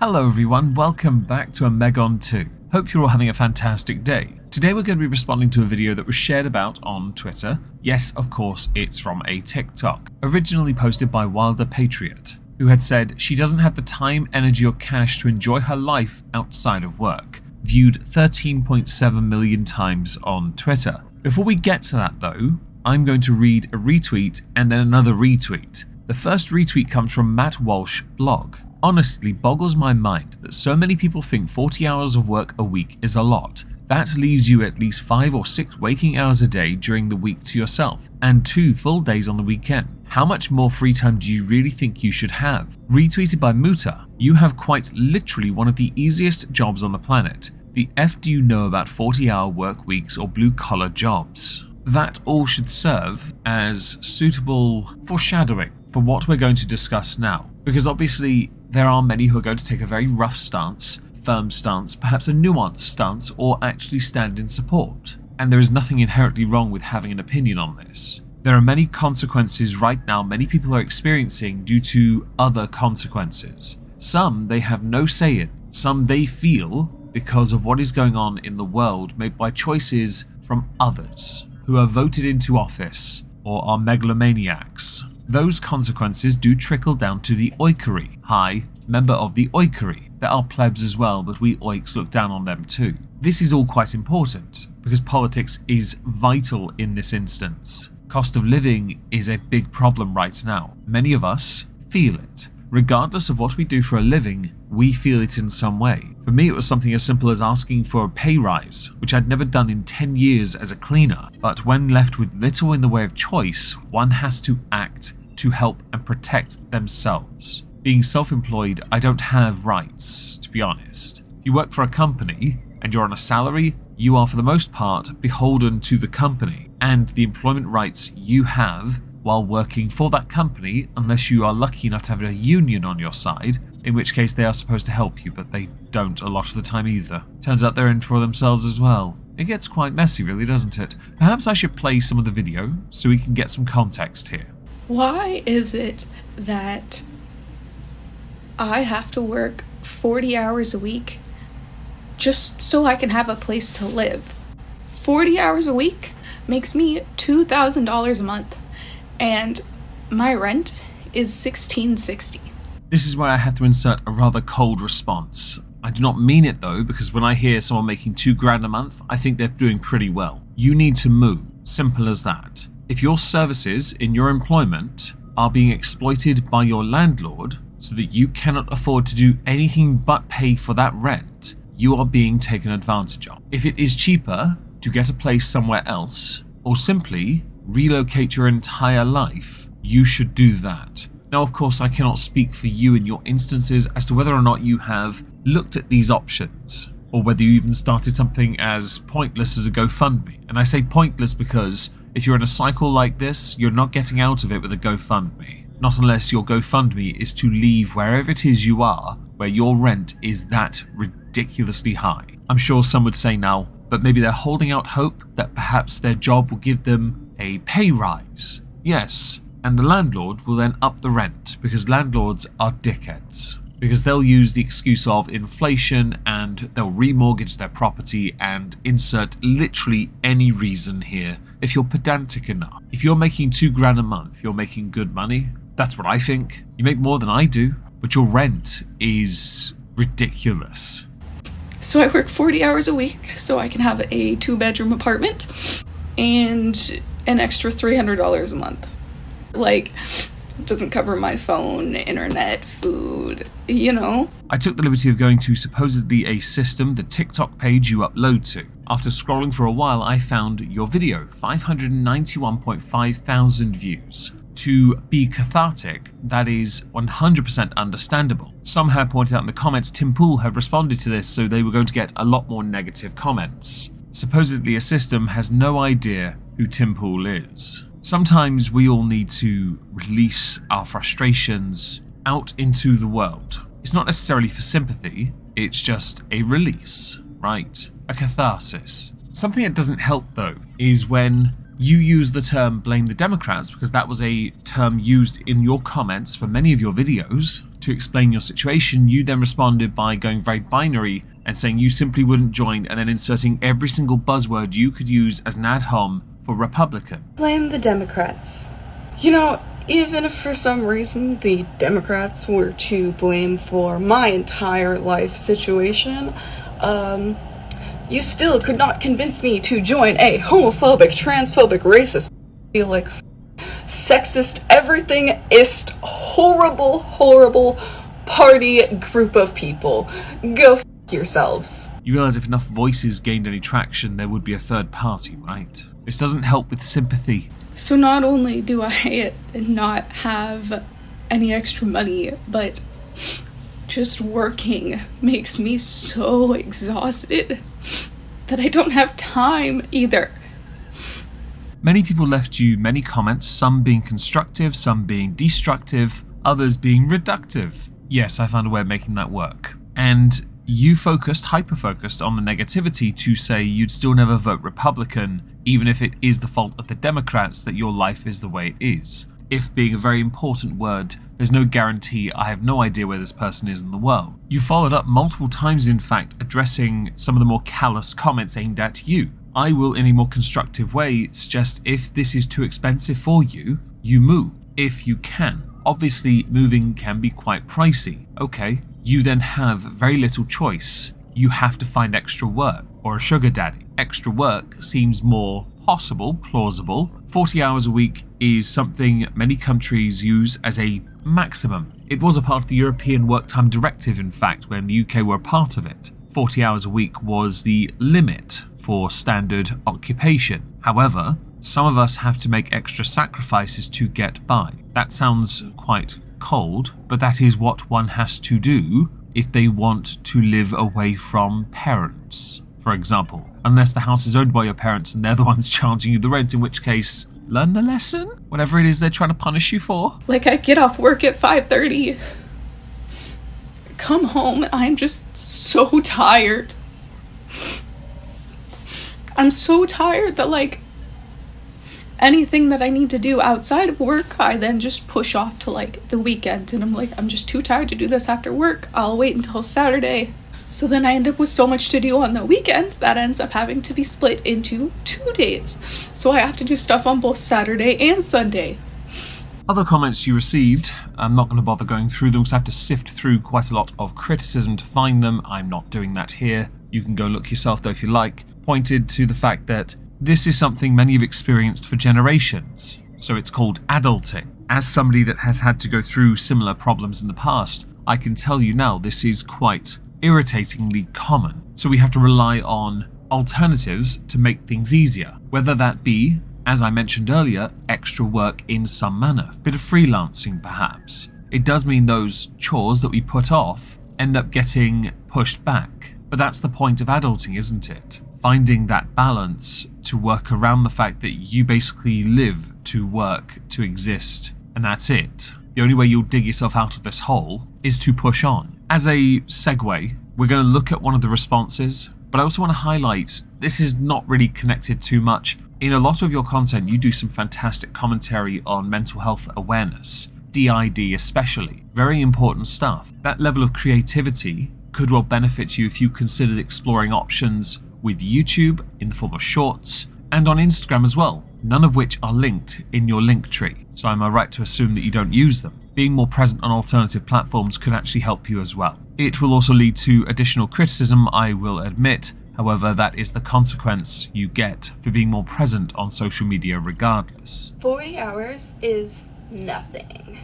Hello everyone, welcome back to Omegon 2. Hope you're all having a fantastic day. Today we're going to be responding to a video that was shared about on Twitter. Yes, of course, it's from a TikTok, originally posted by Wilder Patriot, who had said she doesn't have the time, energy or cash to enjoy her life outside of work. Viewed 13.7 million times on Twitter. Before we get to that though, I'm going to read a retweet and then another retweet. The first retweet comes from Matt Walsh blog. Honestly boggles my mind that so many people think 40 hours of work a week is a lot. That leaves you at least 5 or 6 waking hours a day during the week to yourself, and 2 full days on the weekend. How much more free time do you really think you should have? Retweeted by Muta, you have quite literally one of the easiest jobs on the planet. The F do you know about 40-hour work weeks or blue-collar jobs? That all should serve as suitable foreshadowing for what we're going to discuss now, because obviously there are many who are going to take a very rough stance, firm stance, perhaps a nuanced stance, or actually stand in support. And there is nothing inherently wrong with having an opinion on this. There are many consequences right now many people are experiencing due to other consequences. Some they have no say in, some they feel because of what is going on in the world made by choices from others who are voted into office or are megalomaniacs. Those consequences do trickle down to the oikery. Hi, member of the oikery. There are plebs as well, but we oiks look down on them too. This is all quite important, because politics is vital in this instance. Cost of living is a big problem right now. Many of us feel it. Regardless of what we do for a living, we feel it in some way. For me, it was something as simple as asking for a pay rise, which I'd never done in 10 years as a cleaner. But when left with little in the way of choice, one has to act to help and protect themselves. Being self-employed, I don't have rights, to be honest. If you work for a company and you're on a salary, you are for the most part beholden to the company and the employment rights you have while working for that company, unless you are lucky enough to have a union on your side, in which case they are supposed to help you, but they don't a lot of the time either. Turns out they're in for themselves as well. It gets quite messy really, doesn't it? Perhaps I should play some of the video so we can get some context here. Why is it that I have to work 40 hours a week just so I can have a place to live? 40 hours a week makes me $2,000 a month, and my rent is $1,660. This is where I have to insert a rather cold response. I do not mean it though, because when I hear someone making $2,000 a month, I think they're doing pretty well. You need to move. Simple as that. If your services in your employment are being exploited by your landlord so that you cannot afford to do anything but pay for that rent, you are being taken advantage of. If it is cheaper to get a place somewhere else, or simply relocate your entire life, you should do that. Now, of course, I cannot speak for you in your instances as to whether or not you have looked at these options, or whether you even started something as pointless as a GoFundMe. And I say pointless because if you're in a cycle like this, you're not getting out of it with a GoFundMe. Not unless your GoFundMe is to leave wherever it is you are, where your rent is that ridiculously high. I'm sure some would say now, but maybe they're holding out hope that perhaps their job will give them a pay rise. Yes, and the landlord will then up the rent, because landlords are dickheads. Because they'll use the excuse of inflation and they'll remortgage their property and insert literally any reason here if you're pedantic enough. If you're making $2,000 a month, you're making good money. That's what I think. You make more than I do, but your rent is ridiculous. So I work 40 hours a week so I can have a 2-bedroom apartment and an extra $300 a month. Like, it doesn't cover my phone, internet, food, you know? I took the liberty of going to supposedly a system, the TikTok page you upload to. After scrolling for a while, I found your video, 591.5 thousand views. To be cathartic, that is 100% understandable. Some have pointed out in the comments Tim Pool had responded to this, so they were going to get a lot more negative comments. Supposedly a system has no idea who Tim Pool is. Sometimes we all need to release our frustrations out into the world. It's not necessarily for sympathy, it's just a release, right? A catharsis. Something that doesn't help though is when you use the term blame the Democrats, because that was a term used in your comments for many of your videos to explain your situation, you then responded by going very binary and saying you simply wouldn't join, and then inserting every single buzzword you could use as an ad hom for Republican. Blame the Democrats. You know, even if for some reason the Democrats were to blame for my entire life situation, you still could not convince me to join a homophobic, transphobic, racist, sexist, everything-ist, horrible party group of people. Go f*** yourselves. You realize if enough voices gained any traction, there would be a third party, right? This doesn't help with sympathy. So not only do I not have any extra money, but just working makes me so exhausted that I don't have time either. Many people left you many comments, some being constructive, some being destructive, others being reductive. Yes, I found a way of making that work. And you hyper-focused on the negativity to say you'd still never vote Republican, even if it is the fault of the Democrats that your life is the way it is. If being a very important word, there's no guarantee I have no idea where this person is in the world. You followed up multiple times, in fact, addressing some of the more callous comments aimed at you. I will, in a more constructive way, suggest if this is too expensive for you, you move. If you can. Obviously, moving can be quite pricey. Okay, you then have very little choice. You have to find extra work, or a sugar daddy. Extra work seems more possible, plausible. 40 hours a week is something many countries use as a maximum. It was a part of the European Work Time Directive, in fact, when the UK were a part of it. 40 hours a week was the limit for standard occupation. However, some of us have to make extra sacrifices to get by. That sounds quite cold, but that is what one has to do if they want to live away from parents, for example. Unless the house is owned by your parents and they're the ones charging you the rent, in which case, learn the lesson, whatever it is they're trying to punish you for. Like, I get off work at 5:30, come home, and I'm just so tired. I'm so tired that, like, anything that I need to do outside of work, I then just push off to, like, the weekend. And I'm like, I'm just too tired to do this after work. I'll wait until Saturday. So then I end up with so much to do on the weekend that ends up having to be split into 2 days. So I have to do stuff on both Saturday and Sunday. Other comments you received, I'm not going to bother going through them because I have to sift through quite a lot of criticism to find them. I'm not doing that here. You can go look yourself though if you like. Pointed to the fact that this is something many have experienced for generations. So it's called adulting. As somebody that has had to go through similar problems in the past, I can tell you now this is quite irritatingly common. So we have to rely on alternatives to make things easier. Whether that be, as I mentioned earlier, extra work in some manner, a bit of freelancing perhaps. It does mean those chores that we put off end up getting pushed back. But that's the point of adulting, isn't it? Finding that balance to work around the fact that you basically live to work, to exist, and that's it. The only way you'll dig yourself out of this hole is to push on. As a segue, we're going to look at one of the responses, but I also want to highlight this is not really connected too much. In a lot of your content, you do some fantastic commentary on mental health awareness, DID especially. Very important stuff. That level of creativity could well benefit you if you considered exploring options with YouTube in the form of shorts and on Instagram as well, none of which are linked in your link tree. So am I right to assume that you don't use them? Being more present on alternative platforms could actually help you as well. It will also lead to additional criticism, I will admit. However, that is the consequence you get for being more present on social media regardless. 40 hours is nothing.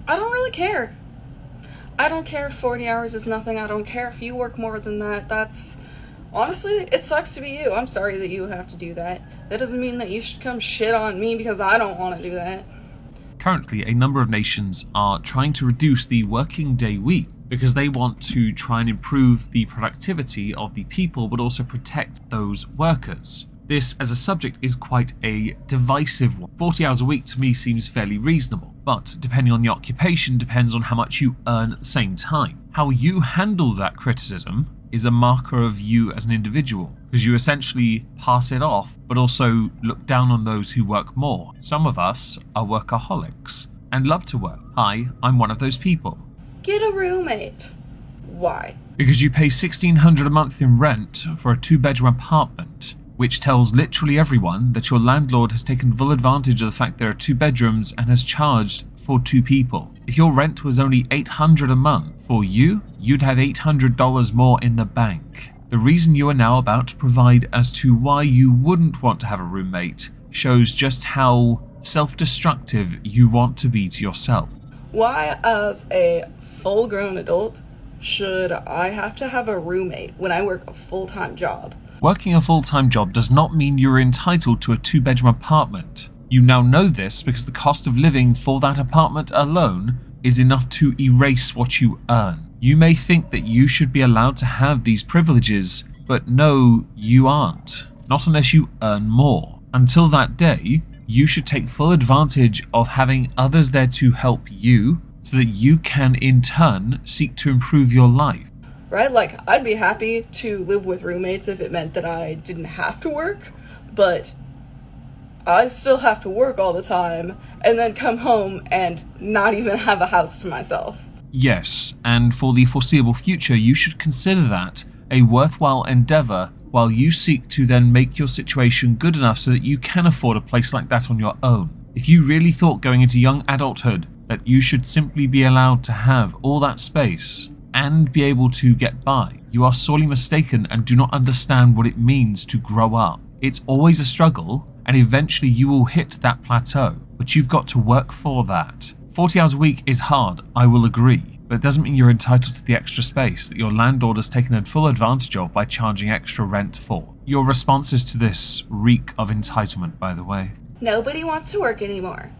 I don't really care. I don't care if 40 hours is nothing. I don't care if you work more than that. That's... Honestly, it sucks to be you. I'm sorry that you have to do that. That doesn't mean that you should come shit on me because I don't want to do that. Currently, a number of nations are trying to reduce the working day week because they want to try and improve the productivity of the people but also protect those workers. This, as a subject, is quite a divisive one. 40 hours a week to me seems fairly reasonable, but depending on the occupation depends on how much you earn at the same time. How you handle that criticism is a marker of you as an individual, because you essentially pass it off, but also look down on those who work more. Some of us are workaholics and love to work. I'm one of those people. Get a roommate. Why? Because you pay $1,600 a month in rent for a 2-bedroom apartment, which tells literally everyone that your landlord has taken full advantage of the fact there are 2 bedrooms and has charged for 2 people. If your rent was only $800 a month for you, you'd have $800 more in the bank. The reason you are now about to provide as to why you wouldn't want to have a roommate shows just how self-destructive you want to be to yourself. Why, as a full-grown adult, should I have to have a roommate when I work a full-time job? Working a full-time job does not mean you're entitled to a 2-bedroom apartment. You now know this because the cost of living for that apartment alone is enough to erase what you earn. You may think that you should be allowed to have these privileges, but no, you aren't. Not unless you earn more. Until that day, you should take full advantage of having others there to help you so that you can in turn seek to improve your life. Right? Like, I'd be happy to live with roommates if it meant that I didn't have to work, but I still have to work all the time and then come home and not even have a house to myself. Yes, and for the foreseeable future, you should consider that a worthwhile endeavor while you seek to then make your situation good enough so that you can afford a place like that on your own. If you really thought going into young adulthood that you should simply be allowed to have all that space and be able to get by, you are sorely mistaken and do not understand what it means to grow up. It's always a struggle, and eventually you will hit that plateau, but you've got to work for that. 40 hours a week is hard, I will agree, but it doesn't mean you're entitled to the extra space that your landlord has taken full advantage of by charging extra rent for. Your responses to this reek of entitlement, by the way. Nobody wants to work anymore.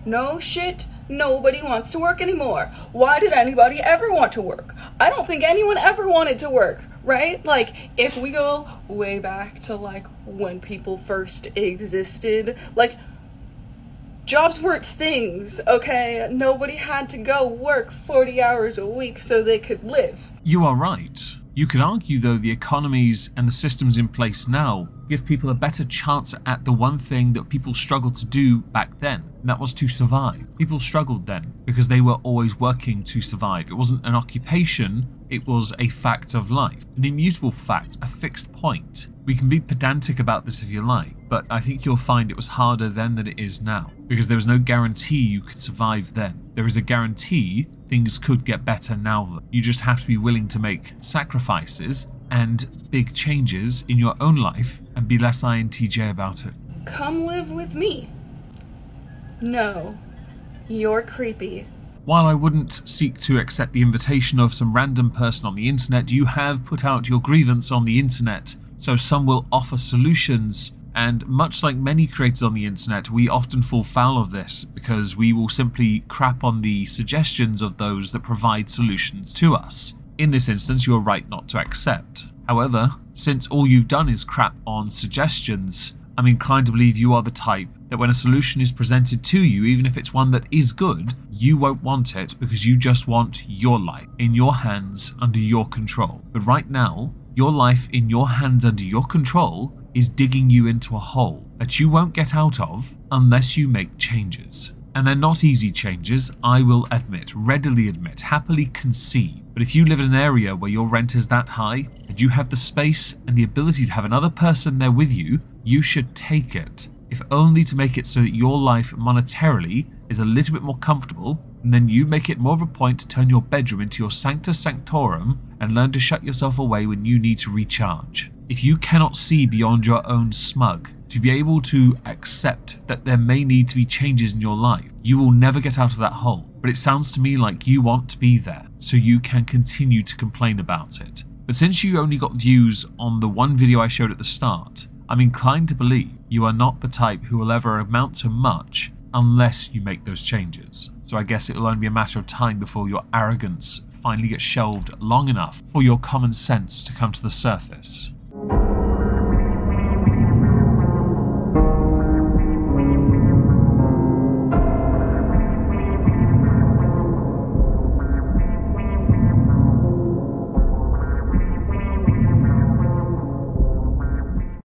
No shit, nobody wants to work anymore. Why did anybody ever want to work? I don't think anyone ever wanted to work, right? Like, if we go way back to, like, when people first existed, like, jobs weren't things, okay? Nobody had to go work 40 hours a week so they could live. You are right. You could argue, though, the economies and the systems in place now give people a better chance at the one thing that people struggled to do back then, and that was to survive. People struggled then because they were always working to survive. It wasn't an occupation, it was a fact of life, an immutable fact, a fixed point. We can be pedantic about this if you like, but I think you'll find it was harder then than it is now, because there was no guarantee you could survive then. There is a guarantee things could get better now though. You just have to be willing to make sacrifices and big changes in your own life and be less INTJ about it. Come live with me. No, you're creepy. While I wouldn't seek to accept the invitation of some random person on the internet, you have put out your grievance on the internet, so some will offer solutions, and much like many creators on the internet, we often fall foul of this because we will simply crap on the suggestions of those that provide solutions to us. In this instance, you are right not to accept. However, since all you've done is crap on suggestions, I'm inclined to believe you are the type that when a solution is presented to you, even if it's one that is good, you won't want it because you just want your life in your hands under your control. But right now, your life in your hands under your control is digging you into a hole that you won't get out of unless you make changes. And they're not easy changes, I will admit, readily admit, happily concede. But if you live in an area where your rent is that high, and you have the space and the ability to have another person there with you, you should take it. If only to make it so that your life monetarily is a little bit more comfortable, and then you make it more of a point to turn your bedroom into your sanctus sanctorum and learn to shut yourself away when you need to recharge. If you cannot see beyond your own smug, to be able to accept that there may need to be changes in your life, you will never get out of that hole. But it sounds to me like you want to be there, so you can continue to complain about it. But since you only got views on the one video I showed at the start, I'm inclined to believe you are not the type who will ever amount to much unless you make those changes. So I guess it will only be a matter of time before your arrogance finally gets shelved long enough for your common sense to come to the surface.